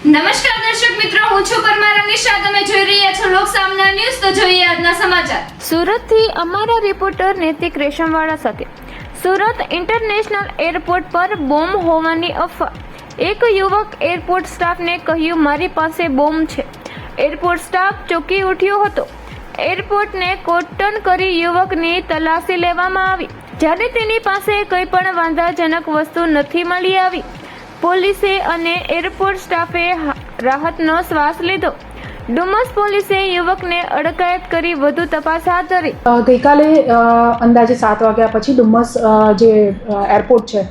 નમસ્કાર દર્શક મિત્રો, હું છું પરમાર અનિશા. તમે જોઈ રહ્યા છો લોક સામના ન્યૂઝ. તો જોઈએ આજના સમાચાર. સુરતથી અમારા રિપોર્ટર નૈતિક રેશમવાળા સાથે. સુરત ઇન્ટરનેશનલ એરપોર્ટ પર બોમ્બ હોવાની અફવા. એક યુવક એરપોર્ટ સ્ટાફને કહ્યું, મારી પાસે બોમ્બ છે. એરપોર્ટ સ્ટાફ ચોંકી ઉઠ્યો હતો. એરપોર્ટને કોર્ડન કરી યુવકની તલાશી લેવામાં આવી, જ્યારે તેની પાસે કંઈ પણ વાંધાજનક વસ્તુ નથી મળી આવી. પોલીસે અને એરપોર્ટ સ્ટાફે રાહતનો શ્વાસ લીધો. ડુમસ પોલીસે યુવકને અટકાયત કરી વધુ તપાસ હાથ ધરી. ગઈકાલે અંદાજે 7 વાગ્યા પછી ડુમસ જે એરપોર્ટ છે,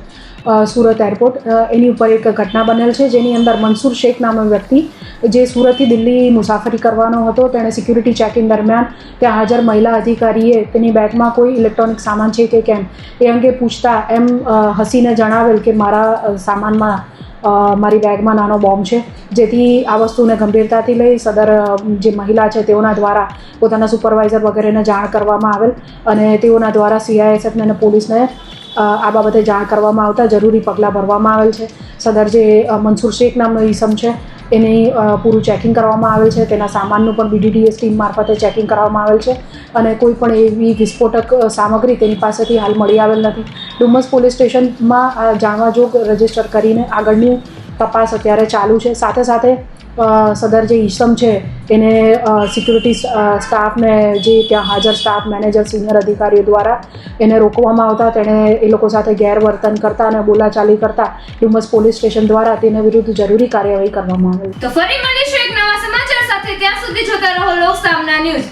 સુરત એરપોર્ટ, એની ઉપર એક ઘટના બનેલ છે, જેની અંદર મનસુર શેખ નામનો વ્યક્તિ જે સુરતથી દિલ્હી મુસાફરી કરવાનો હતો, તેણે સિક્યુરિટી ચેકિંગ દરમિયાન ત્યાં હાજર મહિલા અધિકારીએ તેની બેગમાં કોઈ ઇલેક્ટ્રોનિક સામાન છે કે કેમ એ અંગે પૂછતા એમ હસીને જણાવેલ કે મારા સામાનમાં મારી બેગમાં નાનો બોમ્બ છે. જેથી આ વસ્તુને ગંભીરતાથી લઈ સદર જે મહિલા છે તેઓના દ્વારા પોતાના સુપરવાઇઝર વગેરેને જાણ કરવામાં આવેલ અને તેઓના દ્વારા CISF અને પોલીસને આ બાબતે જાણ કરવામાં આવતા જરૂરી પગલાં ભરવામાં આવેલ છે. સદર જે મનસુર શેખ નામનો ઈસમ છે એની પૂરું ચેકિંગ કરવામાં આવેલ છે. તેના સામાનનું પણ BDDS ટીમ મારફતે ચેકિંગ કરવામાં આવેલ છે અને કોઈ પણ એવી વિસ્ફોટક સામગ્રી તેની પાસેથી હાલ મળી આવેલ નથી. ડુમસ પોલીસ સ્ટેશનમાં જાણવા જોગ રજીસ્ટર કરીને આગળની તપાસ અત્યારે ચાલુ છે. સાથે સાથે સદર જે ઈસમ છે એને સિક્યુરિટી સ્ટાફને, જે ત્યાં હાજર સ્ટાફ, મેનેજર, સિનિયર અધિકારીઓ દ્વારા એને રોકવામાં આવતા તેણે એ લોકો સાથે ગેરવર્તન કરતા અને બોલાચાલી કરતા ડુમસ પોલીસ સ્ટેશન દ્વારા તેના વિરુદ્ધ જરૂરી કાર્યવાહી કરવામાં આવેલ. તો ફરી મળીશું એક નવા સમાચાર સાથે. ત્યાં સુધી જોતા રહો લોક સામના ન્યૂઝ.